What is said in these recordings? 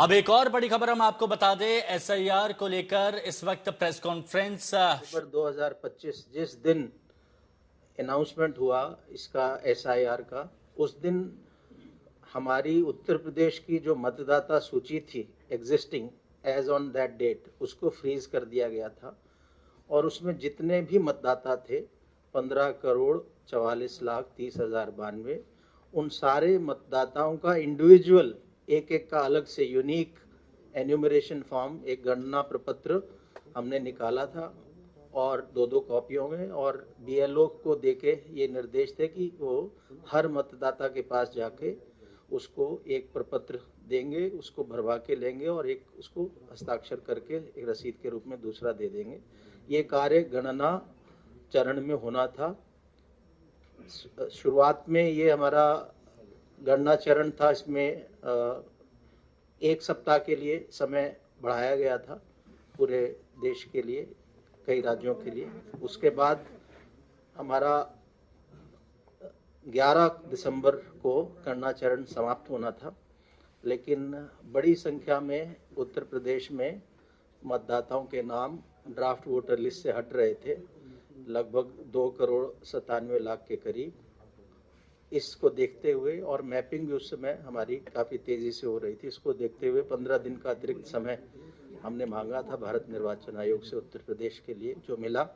अब एक और बड़ी खबर हम आपको बता दें, एसआईआर को लेकर इस वक्त प्रेस कॉन्फ्रेंस 2025 जिस दिन अनाउंसमेंट हुआ इसका एसआईआर का, उस दिन हमारी उत्तर प्रदेश की जो मतदाता सूची थी existing as on that date, उसको फ्रीज कर दिया गया था। और उसमें जितने भी मतदाता थे 15,44,30,92, उन सारे मतदाताओं का इंडिविजुअल एक एक का अलग से यूनिक एन्यूमरेशन फॉर्म, एक गणना प्रपत्र हमने निकाला था और दो कॉपियों में, और बीएलओ को देके ये निर्देश थे कि वो हर मतदाता के पास जाके उसको एक प्रपत्र देंगे, उसको भरवा के लेंगे और एक उसको हस्ताक्षर करके एक रसीद के रूप में दूसरा दे देंगे। ये कार्य गणना चरण में होना था। शुरुआत में ये हमारा गणना चरण था, इसमें एक सप्ताह के लिए समय बढ़ाया गया था पूरे देश के लिए, कई राज्यों के लिए। उसके बाद हमारा 11 दिसंबर को गणना चरण समाप्त होना था, लेकिन बड़ी संख्या में उत्तर प्रदेश में मतदाताओं के नाम ड्राफ्ट वोटर लिस्ट से हट रहे थे, लगभग 2,97,00,000 के करीब। इसको देखते हुए, और मैपिंग भी उस समय हमारी काफ़ी तेज़ी से हो रही थी, इसको देखते हुए 15 दिन का अतिरिक्त समय हमने मांगा था भारत निर्वाचन आयोग से उत्तर प्रदेश के लिए, जो मिला।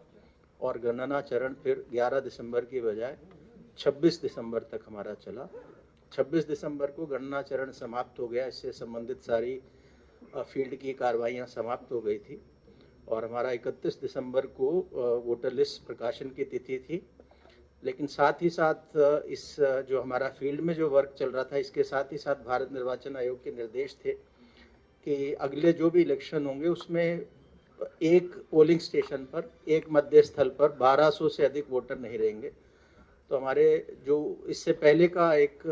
और गणना चरण फिर 11 दिसंबर की बजाय 26 दिसंबर तक हमारा चला। 26 दिसंबर को गणना चरण समाप्त हो गया, इससे संबंधित सारी फील्ड की कार्रवाइयाँ समाप्त हो गई थी और हमारा 31 दिसंबर को वोटर लिस्ट प्रकाशन की तिथि थी। लेकिन साथ ही साथ इस जो हमारा फील्ड में जो वर्क चल रहा था, इसके साथ ही साथ भारत निर्वाचन आयोग के निर्देश थे कि अगले जो भी इलेक्शन होंगे उसमें एक पोलिंग स्टेशन पर, एक मतदेय स्थल पर 1200 से अधिक वोटर नहीं रहेंगे। तो हमारे जो इससे पहले का एक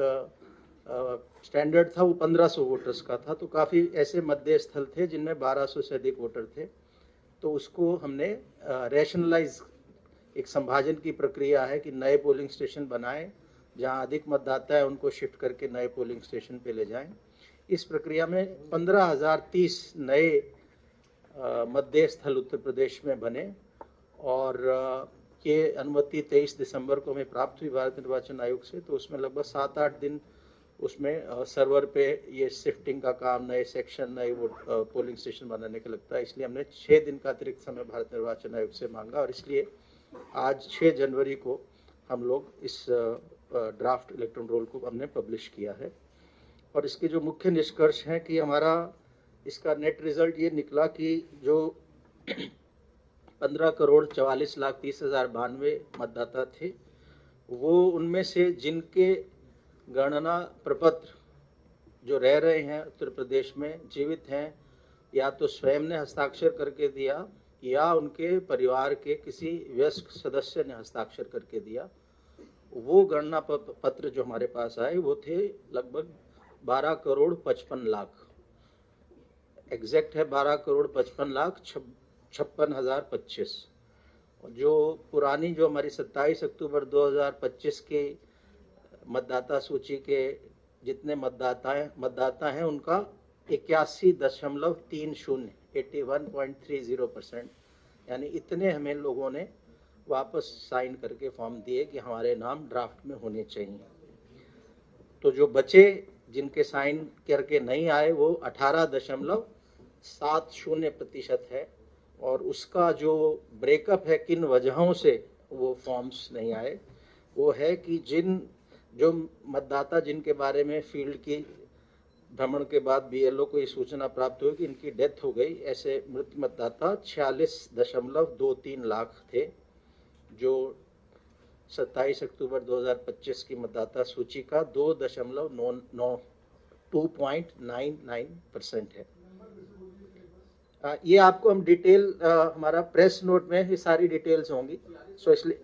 स्टैंडर्ड था वो 1500 वोटर्स का था, तो काफ़ी ऐसे मतदेय स्थल थे जिनमें 1200 से अधिक वोटर थे। तो उसको हमने रैशनलाइज, एक संभाजन की प्रक्रिया है कि नए पोलिंग स्टेशन बनाएं, जहां अधिक मतदाता है उनको शिफ्ट करके नए पोलिंग स्टेशन पे ले जाएं। इस प्रक्रिया में 15,030 नए मतदेय स्थल उत्तर प्रदेश में बने और ये अनुमति 23 दिसंबर को हमें प्राप्त हुई भारत निर्वाचन आयोग से। तो उसमें लगभग 7-8 दिन उसमें सर्वर पे ये शिफ्टिंग का काम, नए सेक्शन, नए पोलिंग स्टेशन बनाने का लगता है। इसलिए हमने 6 दिन का अतिरिक्त समय भारत निर्वाचन आयोग से मांगा और इसलिए आज 6 जनवरी को हम लोग इस ड्राफ्ट इलेक्ट्रॉन रोल को हमने पब्लिश किया है। और इसके जो मुख्य निष्कर्ष हैं कि हमारा इसका नेट रिजल्ट ये निकला कि जो 15,44,30,92 मतदाता थे, वो उनमें से जिनके गणना प्रपत्र जो रह रहे हैं उत्तर प्रदेश में, जीवित हैं, या तो स्वयं ने हस्ताक्षर करके दिया या उनके परिवार के किसी वयस्क सदस्य ने हस्ताक्षर करके दिया, वो गणना पत्र जो हमारे पास आए वो थे लगभग 12,55,00,000। एग्जैक्ट है 12,55,56,025। और जो पुरानी, जो हमारी 27 अक्टूबर 2025 के मतदाता सूची के जितने मतदाता हैं उनका 81.30, 81.30%, यानी इतने हमें लोगों ने वापस साइन करके फॉर्म दिए कि हमारे नाम ड्राफ्ट में होने चाहिए। तो जो बचे, जिनके साइन करके नहीं आए, वो 18.70% है। और उसका जो ब्रेकअप है किन वजहों से वो फॉर्म्स नहीं आए, वो है कि जो मतदाता जिनके बारे में फील्ड की भ्रमण के बाद बीएलओ को ये सूचना प्राप्त हुई कि इनकी डेथ हो गई, ऐसे मृत मतदाता 46.23 लाख थे, जो 27 अक्टूबर 2025 की मतदाता सूची का 2.99% है। ये आपको हम डिटेल, हमारा प्रेस नोट में ये सारी डिटेल्स होंगी, सो इसलिए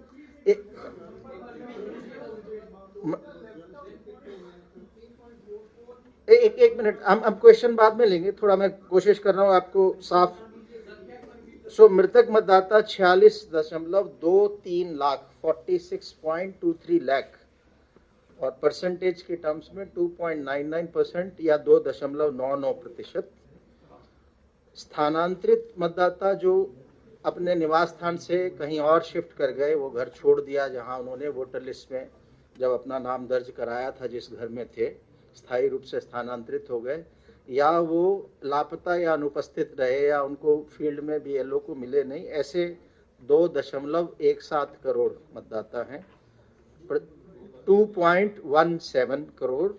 एक मिनट, हम क्वेश्चन बाद में लेंगे, थोड़ा मैं कोशिश कर रहा हूँ आपको साफ। सो मृतक मतदाता 46.23 लाख, 46.23 लाख, और परसेंटेज के टर्म्स में 2.99% या 2.99%। स्थानांतरित मतदाता जो अपने निवास स्थान से कहीं और शिफ्ट कर गए, वो घर छोड़ दिया जहां उन्होंने वोटर लिस्ट में जब अपना नाम दर्ज कराया था, जिस घर में थे, स्थायी रूप से स्थानांतरित हो गए, या वो लापता या अनुपस्थित रहे, या उनको फील्ड में बीएलओ को मिले नहीं, ऐसे 2.17 करोड़ मतदाता हैं। 2.17 करोड़।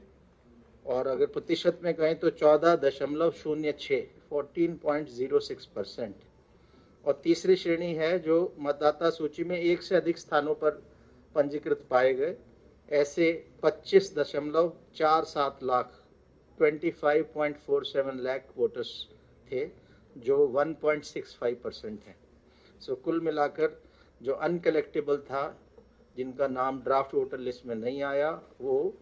और अगर प्रतिशत में कहें तो 14.06, 14.06%। और तीसरी श्रेणी है जो मतदाता सूची में एक से अधिक स्थानों पर पंजीकृत पाए गए, ऐसे 25.47 लाख, 25.47 लाख वोटर्स थे, जो 1.65% है। सो कुल मिलाकर जो अनकलेक्टेबल था, जिनका नाम ड्राफ्ट वोटर लिस्ट में नहीं आया, वो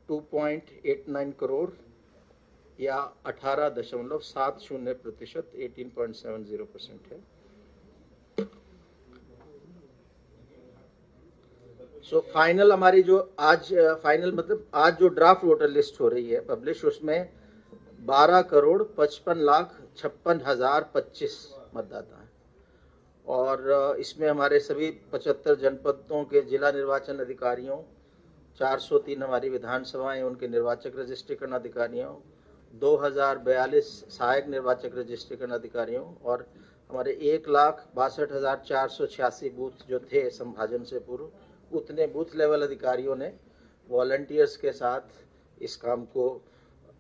2.89 करोड़ या 18.70%, 18.70% है। सो फाइनल हमारी जो आज फाइनल मतलब आज जो ड्राफ्ट वोटर लिस्ट हो रही है पब्लिश, उसमें 12,55,56,025 मतदाता हैं। और इसमें हमारे सभी 75 जनपदों के जिला निर्वाचन अधिकारियों, 403 हमारी विधानसभाएं उनके निर्वाचक रजिस्ट्रीकरण अधिकारियों, 2042 सहायक निर्वाचक रजिस्ट्रीकरण अधिकारियों, और हमारे 1,62,486 बूथ जो थे संभाजन से पूर्व, उतने बूथ लेवल अधिकारियों ने वॉलंटियर्स के साथ इस काम को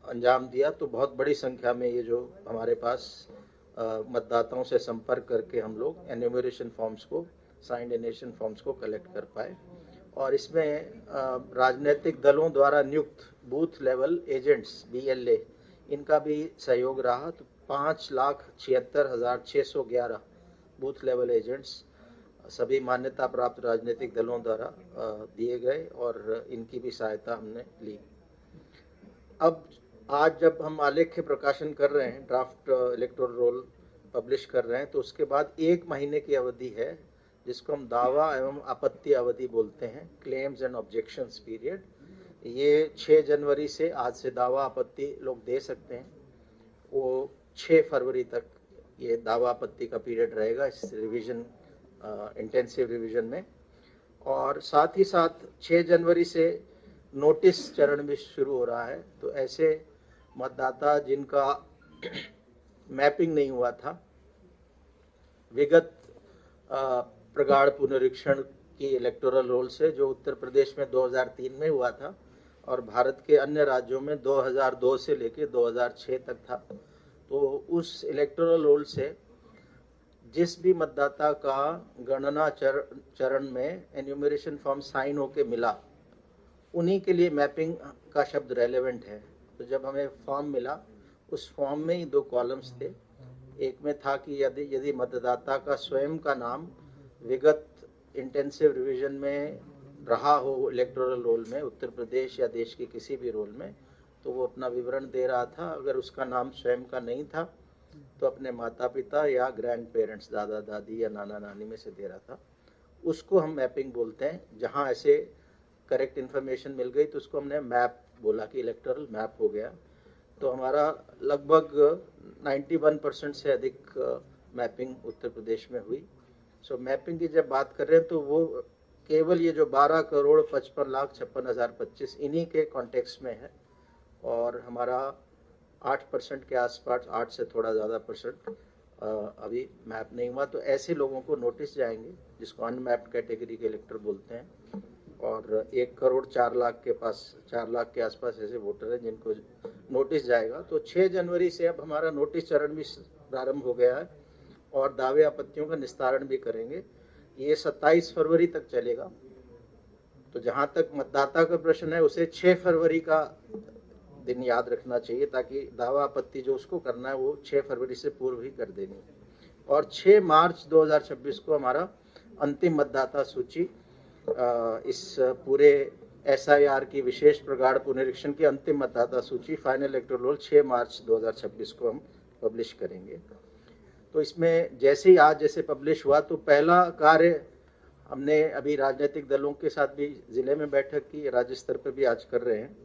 अंजाम दिया। तो बहुत बड़ी संख्या में ये जो हमारे पास मतदाताओं से संपर्क करके हम लोग एन्यूमरेशन फॉर्म्स को, साइंड एनेशन फॉर्म्स को कलेक्ट कर पाए। और इसमें राजनीतिक दलों द्वारा नियुक्त बूथ लेवल एजेंट्स, BLA, इनका भी सहयोग रहा। तो 5,76,611 बूथ लेवल एजेंट्स सभी मान्यता प्राप्त राजनीतिक दलों द्वारा दिए गए, और इनकी भी सहायता हमने ली। अब आज जब हम आलेख्य प्रकाशन कर रहे हैं, ड्राफ्ट इलेक्टोरल रोल पब्लिश कर रहे हैं, तो उसके बाद 1 महीने की अवधि है, जिसको हम दावा एवं आपत्ति अवधि बोलते हैं, क्लेम्स एंड ऑब्जेक्शंस पीरियड। ये 6 जनवरी से, आज से दावा आपत्ति लोग दे सकते हैं, वो 6 फरवरी तक ये दावा आपत्ति का पीरियड रहेगा इस रिवीजन, इंटेंसिव रिवीजन में। और साथ ही साथ 6 जनवरी से नोटिस चरण भी शुरू हो रहा है। तो ऐसे मतदाता जिनका मैपिंग नहीं हुआ था, विगत प्रगाढ़ पुनरीक्षण की इलेक्टोरल रोल से, जो उत्तर प्रदेश में 2003 में हुआ था और भारत के अन्य राज्यों में 2002 से लेकर 2006 तक था, तो उस इलेक्टोरल रोल से जिस भी मतदाता का गणना चरण में एन्यूमरेशन फॉर्म साइन होके मिला, उन्हीं के लिए मैपिंग का शब्द रेलेवेंट है। तो जब हमें फॉर्म मिला, उस फॉर्म में ही 2 कॉलम्स थे। एक में था कि यदि मतदाता का स्वयं का नाम विगत इंटेंसिव रिवीजन में रहा हो इलेक्टोरल रोल में, उत्तर प्रदेश या देश के किसी भी रोल में, तो वो अपना विवरण दे रहा था। अगर उसका नाम स्वयं का नहीं था तो अपने माता पिता या ग्रैंड पेरेंट्स, दादा दादी या नाना नानी में से दे रहा था। उसको हम मैपिंग बोलते हैं। जहां ऐसे करेक्ट इन्फॉर्मेशन मिल गई तो उसको हमने मैप बोला कि इलेक्टोरल मैप हो गया। तो हमारा लगभग 91% से अधिक मैपिंग उत्तर प्रदेश में हुई। सो मैपिंग की जब बात कर रहे हैं तो वो केवल ये जो 12,55,56,025 इन्हीं के कॉन्टेक्स्ट में है, और हमारा 8% के आसपास, 8 से थोड़ा ज़्यादा परसेंट अभी मैप नहीं हुआ। तो ऐसे लोगों को नोटिस जाएंगे, जिसको अनमैप्ड कैटेगरी के इलेक्टर बोलते हैं, और 1,04,00,000 के पास, 4 लाख के आसपास ऐसे वोटर हैं जिनको नोटिस जाएगा। तो 6 जनवरी से अब हमारा नोटिस चरण भी प्रारंभ हो गया है, और दावे आपत्तियों का निस्तारण भी करेंगे। ये 27 फरवरी तक चलेगा। तो जहां तक मतदाता का प्रश्न है, उसे 6 फरवरी का दिन याद रखना चाहिए, ताकि दावा आपत्ति जो उसको करना है वो 6 फरवरी से पूर्व ही कर देनी है। और 6 मार्च 2026 को हमारा अंतिम मतदाता सूची, इस पूरे SIR की विशेष प्रगाढ़ पुनरीक्षण की अंतिम मतदाता सूची, फाइनल इलेक्टोरल रोल 6 मार्च 2026 को हम पब्लिश करेंगे। तो इसमें जैसे ही आज जैसे पब्लिश हुआ, तो पहला कार्य हमने अभी राजनीतिक दलों के साथ भी जिले में बैठक की, राज्य स्तर पर भी आज कर रहे हैं।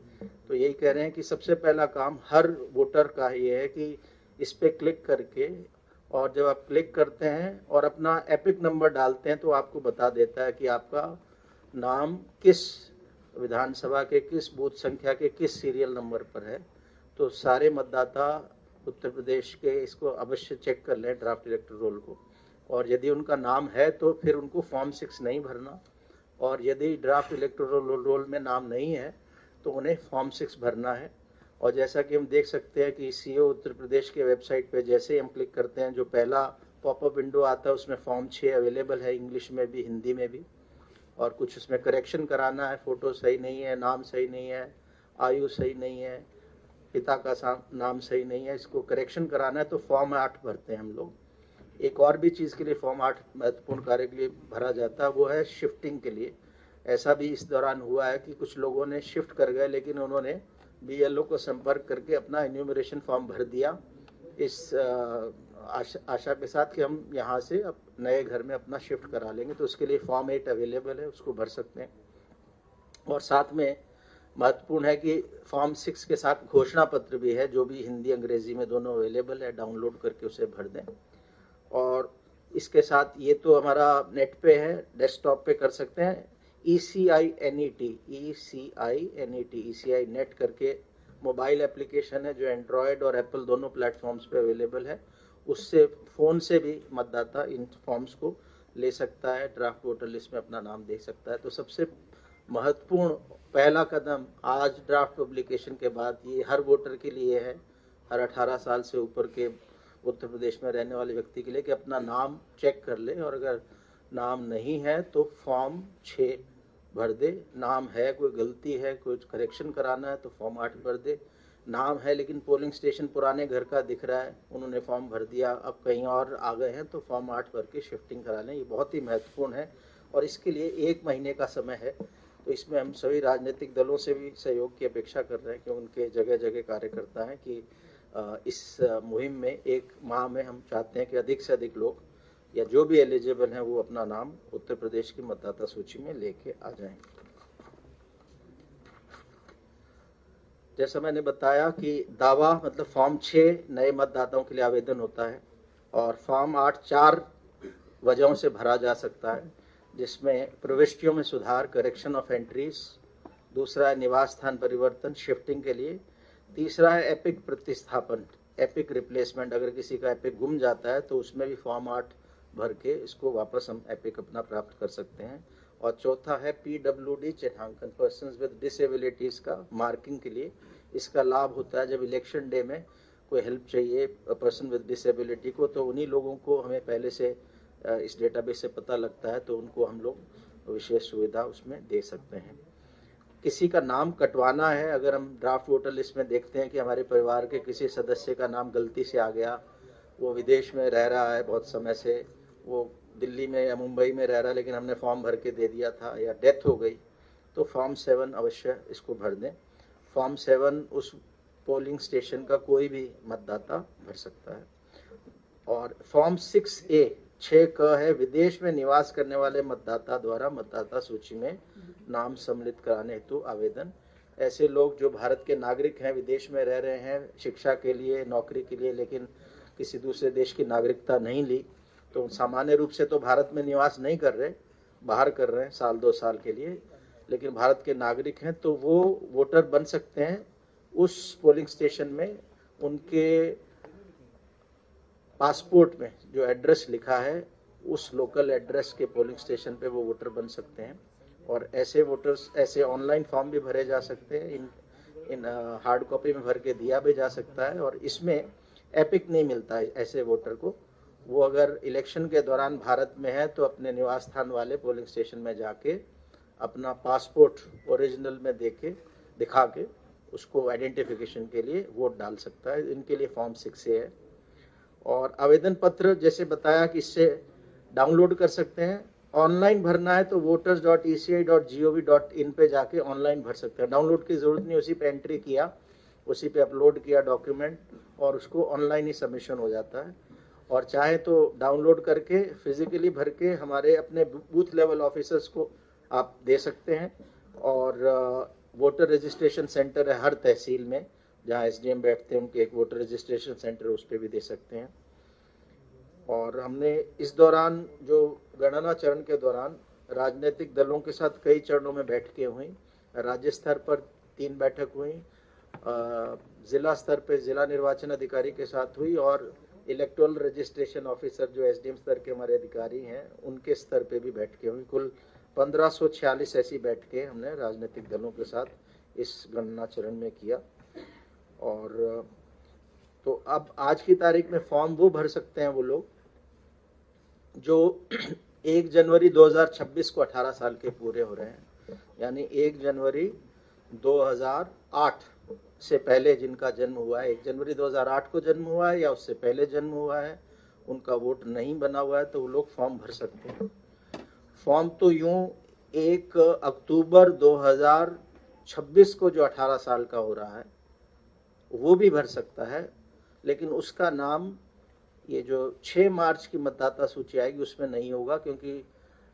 तो यही कह रहे हैं कि सबसे पहला काम हर वोटर का ये है कि इस पे क्लिक करके, और जब आप क्लिक करते हैं और अपना एपिक नंबर डालते हैं तो आपको बता देता है कि आपका नाम किस विधानसभा के किस बूथ संख्या के किस सीरियल नंबर पर है। तो सारे मतदाता उत्तर प्रदेश के इसको अवश्य चेक कर लें, ड्राफ्ट इलेक्टोरल रोल को, और यदि उनका नाम है तो फिर उनको फॉर्म 6 नहीं भरना, और यदि ड्राफ्ट इलेक्टोरल रोल में नाम नहीं है तो उन्हें फॉर्म 6 भरना है। और जैसा कि हम देख सकते हैं कि सीओ उत्तर प्रदेश के वेबसाइट पे जैसे ही हम क्लिक करते हैं, जो पहला पॉपअप विंडो आता है उसमें फॉर्म 6 अवेलेबल है, इंग्लिश में भी हिंदी में भी, और कुछ उसमें करेक्शन कराना है, फोटो सही नहीं है, नाम सही नहीं है, आयु सही नहीं है, पिता का नाम सही नहीं है, इसको करेक्शन कराना है तो फॉर्म 8 भरते हैं हम लोग। एक और भी चीज़ के लिए फॉर्म 8 महत्वपूर्ण कार्य के लिए भरा जाता है, वो है शिफ्टिंग के लिए। ऐसा भी इस दौरान हुआ है कि कुछ लोगों ने शिफ्ट कर गए, लेकिन उन्होंने बीएलओ को संपर्क करके अपना इन्यूमरेशन फॉर्म भर दिया, इस आशा के साथ कि हम यहाँ से नए घर में अपना शिफ्ट करा लेंगे। तो उसके लिए फॉर्म 8 अवेलेबल है, उसको भर सकते हैं। और साथ में महत्वपूर्ण है कि फॉर्म 6 के साथ घोषणा पत्र भी है, जो भी हिंदी अंग्रेजी में दोनों अवेलेबल है, डाउनलोड करके उसे भर दें। और इसके साथ ये तो हमारा नेट पे है, डेस्कटॉप पे कर सकते हैं, ECINET नेट करके मोबाइल एप्लीकेशन है जो एंड्रॉयड और एप्पल दोनों प्लेटफॉर्म्स पे अवेलेबल है। उससे फ़ोन से भी मतदाता इन फॉर्म्स को ले सकता है, ड्राफ्ट वोटर लिस्ट में अपना नाम देख सकता है। तो सबसे महत्वपूर्ण पहला कदम आज ड्राफ्ट पब्लिकेशन के बाद ये हर वोटर के लिए है, हर 18 साल से ऊपर के उत्तर प्रदेश में रहने वाले व्यक्ति के लिए, कि अपना नाम चेक कर ले, और अगर नाम नहीं है तो फॉर्म 6 भर दे। नाम है, कोई गलती है, कोई करेक्शन कराना है तो फॉर्म 8 भर दे। नाम है लेकिन पोलिंग स्टेशन पुराने घर का दिख रहा है, उन्होंने फॉर्म भर दिया, अब कहीं और आ गए हैं तो फॉर्म 8 भर के शिफ्टिंग करा लें। ये बहुत ही महत्वपूर्ण है और इसके लिए 1 महीने का समय है। तो इसमें हम सभी राजनीतिक दलों से भी सहयोग की अपेक्षा कर रहे हैं कि उनके जगह जगह कार्यकर्ता हैं कि इस मुहिम में 1 माह में हम चाहते हैं कि अधिक से अधिक लोग या जो भी एलिजिबल हैं वो अपना नाम उत्तर प्रदेश की मतदाता सूची में लेके आ जाएं। जैसा मैंने बताया कि दावा मतलब फॉर्म 6 नए मतदाताओं के लिए आवेदन होता है, और फॉर्म 8 4 वजहों से भरा जा सकता है, जिसमें प्रविष्टियों में सुधार, करेक्शन ऑफ एंट्रीज, दूसरा है निवास स्थान परिवर्तन शिफ्टिंग के लिए, तीसरा है एपिक प्रतिस्थापन, एपिक रिप्लेसमेंट, अगर किसी का एपिक गुम जाता है तो उसमें भी फॉर्म 8 भर के इसको वापस हम एपिक अपना प्राप्त कर सकते हैं, और चौथा है PWD चिन्हांकन, पर्सन्स विद डिसेबिलिटीज का मार्किंग के लिए। इसका लाभ होता है जब इलेक्शन डे में कोई हेल्प चाहिए पर्सन विद डिसेबिलिटी को, तो उन्हीं लोगों को हमें पहले से इस डेटाबेस से पता लगता है, तो उनको हम लोग विशेष सुविधा उसमें दे सकते हैं। किसी का नाम कटवाना है, अगर हम ड्राफ्ट वोटर लिस्ट में देखते हैं कि हमारे परिवार के किसी सदस्य का नाम गलती से आ गया, वो विदेश में रह रहा है बहुत समय से, वो दिल्ली में या मुंबई में रह रहा है लेकिन हमने फॉर्म भर के दे दिया था, या डेथ हो गई, तो फॉर्म 7 अवश्य इसको भर दें। फॉर्म 7 उस पोलिंग स्टेशन का कोई भी मतदाता भर सकता है। और फॉर्म 6A 6 क है, विदेश में निवास करने वाले मतदाता द्वारा मतदाता सूची में नाम सम्मिलित कराने हेतु आवेदन। ऐसे लोग जो भारत के नागरिक हैं, विदेश में रह रहे हैं शिक्षा के लिए, नौकरी के लिए, लेकिन किसी दूसरे देश की नागरिकता नहीं ली, तो सामान्य रूप से तो भारत में निवास नहीं कर रहे, बाहर कर रहे हैं 1-2 साल के लिए, लेकिन भारत के नागरिक हैं, तो वो वोटर बन सकते हैं। उस पोलिंग स्टेशन में उनके पासपोर्ट में जो एड्रेस लिखा है, उस लोकल एड्रेस के पोलिंग स्टेशन पे वो वोटर बन सकते हैं। और ऐसे वोटर्स, ऐसे ऑनलाइन फॉर्म भी भरे जा सकते हैं, इन हार्ड कॉपी में भर के दिया भी जा सकता है। और इसमें एपिक नहीं मिलता है ऐसे वोटर को, वो अगर इलेक्शन के दौरान भारत में है तो अपने निवास स्थान वाले पोलिंग स्टेशन में जाके अपना पासपोर्ट ओरिजिनल में दिखा के उसको आइडेंटिफिकेशन के लिए वोट डाल सकता है। इनके लिए फॉर्म 6A है। और आवेदन पत्र जैसे बताया कि इससे डाउनलोड कर सकते हैं। ऑनलाइन भरना है तो voters.eci.gov.in पे जाके ऑनलाइन भर सकते हैं, डाउनलोड की जरूरत नहीं, उसी पे एंट्री किया, उसी पे अपलोड किया डॉक्यूमेंट, और उसको ऑनलाइन ही सबमिशन हो जाता है। और चाहे तो डाउनलोड करके फिजिकली भर के हमारे अपने बूथ लेवल ऑफिसर्स को आप दे सकते हैं। और वोटर रजिस्ट्रेशन सेंटर है हर तहसील में, जहां एसडीएम बैठते हैं उनके एक वोटर रजिस्ट्रेशन सेंटर है, उस पर भी दे सकते हैं। और हमने इस दौरान जो गणना चरण के दौरान राजनीतिक दलों के साथ कई चरणों में बैठकें हुई। राज्य स्तर पर 3 बैठक हुई, जिला स्तर पर जिला निर्वाचन अधिकारी के साथ हुई, और इलेक्टोरल रजिस्ट्रेशन ऑफिसर जो एसडीएम स्तर के हमारे अधिकारी हैं उनके स्तर पे भी बैठकें हुई। कुल 1546 ऐसी बैठकें हमने राजनीतिक दलों के साथ इस गणना चरण में किया। और तो अब आज की तारीख में फॉर्म वो भर सकते हैं वो लोग जो 1 जनवरी 2026 को 18 साल के पूरे हो रहे हैं, यानी 1 जनवरी 2008 से पहले जिनका जन्म हुआ है, 1 जनवरी 2008 को जन्म हुआ है या उससे पहले जन्म हुआ है, उनका वोट नहीं बना हुआ है, तो वो लोग फॉर्म भर सकते हैं। फॉर्म तो यूं 1 अक्टूबर 2026 को जो 18 साल का हो रहा है वो भी भर सकता है, लेकिन उसका नाम ये जो 6 मार्च की मतदाता सूची आएगी उसमें नहीं होगा, क्योंकि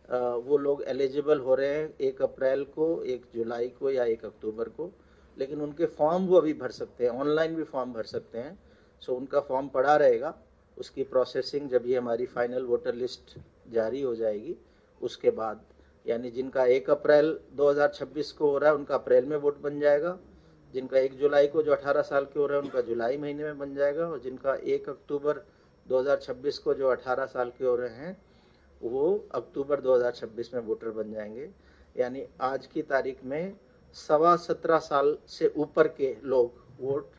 वो लोग एलिजिबल हो रहे हैं 1 अप्रैल को, 1 जुलाई को या 1 अक्टूबर को, लेकिन उनके फॉर्म वो अभी भर सकते हैं, ऑनलाइन भी फॉर्म भर सकते हैं। सो उनका फॉर्म पड़ा रहेगा, उसकी प्रोसेसिंग जब ये हमारी फाइनल वोटर लिस्ट जारी हो जाएगी उसके बाद, यानी जिनका 1 अप्रैल 2026 को हो रहा है उनका अप्रैल में वोट बन जाएगा, जिनका 1 जुलाई को जो 18 साल के हो रहे हैं उनका जुलाई महीने में बन जाएगा, और जिनका 1 अक्टूबर 2026 को जो 18 साल के हो रहे हैं वो अक्टूबर 2026 में वोटर बन जाएंगे। यानी आज की तारीख में 17.25 साल से ऊपर के लोग वोट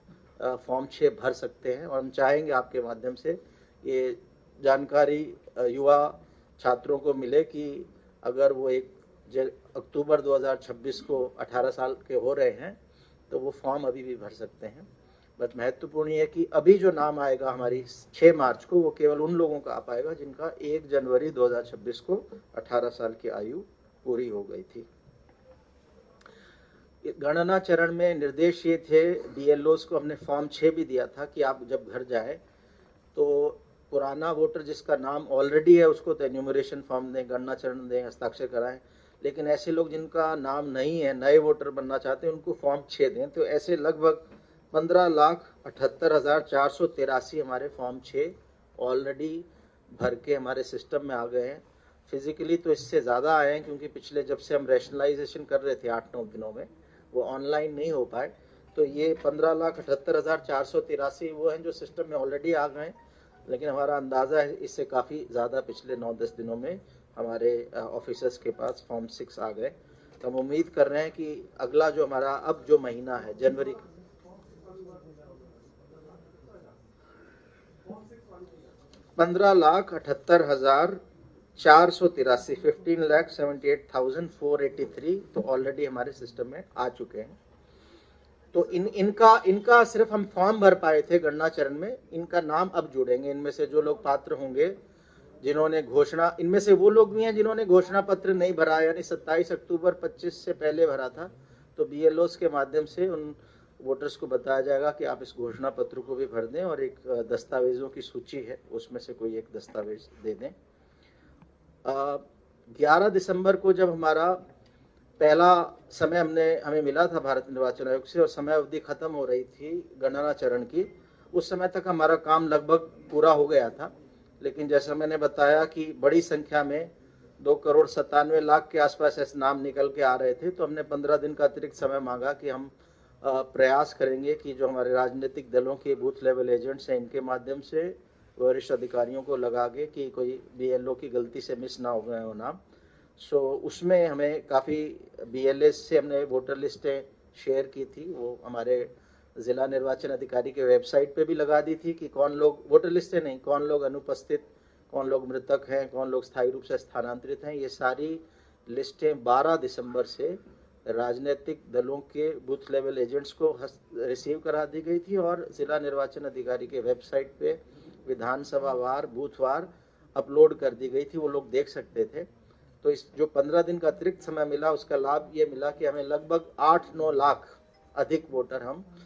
फॉर्म 6 भर सकते हैं। और हम चाहेंगे आपके माध्यम से ये जानकारी युवा छात्रों को मिले कि अगर वो 1 अक्टूबर 2026 को 18 साल के हो रहे हैं तो वो फॉर्म अभी भी भर सकते हैं। बस महत्वपूर्ण है कि अभी जो नाम आएगा हमारी 6 मार्च को वो केवल उन लोगों का आ पाएगा जिनका 1 जनवरी 2026 को 18 साल की आयु पूरी हो गई थी। गणना चरण में निर्देश ये थे, बीएलओस को हमने फॉर्म 6 भी दिया था कि आप जब घर जाए तो पुराना वोटर जिसका नाम ऑलरेडी है उसको तो एन्यूमरेशन फॉर्म दें, गणना चरण दें, हस्ताक्षर कराएं, लेकिन ऐसे लोग जिनका नाम नहीं है, नए वोटर बनना चाहते हैं, उनको फॉर्म 6 दें। तो ऐसे लगभग 15,78,483 हमारे फॉर्म 6 ऑलरेडी भर के हमारे सिस्टम में आ गए हैं। फिजिकली तो इससे ज़्यादा आए हैं, क्योंकि पिछले जब से हम रैशनलाइजेशन कर रहे थे 8-9 दिनों में वो ऑनलाइन नहीं हो पाए, तो ये 15,78,483 वो हैं जो सिस्टम में ऑलरेडी आ गए, लेकिन हमारा अंदाज़ा है इससे काफ़ी ज़्यादा पिछले 9-10 दिनों में हमारे ऑफिसर्स के पास फॉर्म 6 आ गए। तो हम उम्मीद कर रहे हैं कि अगला जो हमारा अब जो महीना है जनवरी, 15,78,483 15,78,483 तो ऑलरेडी हमारे सिस्टम में आ चुके हैं। तो इनका सिर्फ हम फॉर्म भर पाए थे गणना चरण में, इनका नाम अब जुड़ेंगे। इनमें से जो लोग पात्र होंगे जिन्होंने घोषणा, इनमें से वो लोग भी हैं जिन्होंने घोषणा पत्र नहीं भरा, यानी 27 अक्टूबर 25 से पहले भरा था, तो बीएलओस के माध्यम से उन वोटर्स को बताया जाएगा कि आप इस घोषणा पत्र को भी भर दें, और एक दस्तावेजों की सूची है उसमें से कोई एक दस्तावेज दे दें। 11 दिसंबर को जब हमारा पहला समय हमें मिला था भारत निर्वाचन आयोग से और समय अवधि खत्म हो रही थी गणना चरण की, उस समय तक हमारा काम लगभग पूरा हो गया था। लेकिन जैसा मैंने बताया कि बड़ी संख्या में 2,97,00,000 के आसपास ऐसे नाम निकल के आ रहे थे, तो हमने 15 दिन का अतिरिक्त समय मांगा कि हम प्रयास करेंगे कि जो हमारे राजनीतिक दलों के बूथ लेवल एजेंट्स हैं इनके माध्यम से वरिष्ठ अधिकारियों को लगा के कि कोई बीएलओ की गलती से मिस ना हो गए हो नाम। सो उसमें हमें काफ़ी बीएलएस से हमने वोटर लिस्टें शेयर की थी, वो हमारे जिला निर्वाचन अधिकारी के वेबसाइट पे भी लगा दी थी कि कौन लोग, वोटर लिस्टें नहीं, कौन लोग अनुपस्थित, कौन लोग मृतक हैं, कौन लोग स्थायी रूप से स्थानांतरित हैं। ये सारी लिस्टें 12 दिसंबर से राजनीतिक दलों के बूथ लेवल एजेंट्स को रिसीव करा दी गई थी और जिला निर्वाचन अधिकारी के वेबसाइट पे विधानसभा वार, बूथवार अपलोड कर दी गई थी, वो लोग देख सकते थे। तो इस जो 15 दिन का अतिरिक्त समय मिला उसका लाभ ये मिला कि हमें लगभग 8-9 लाख अधिक वोटर हम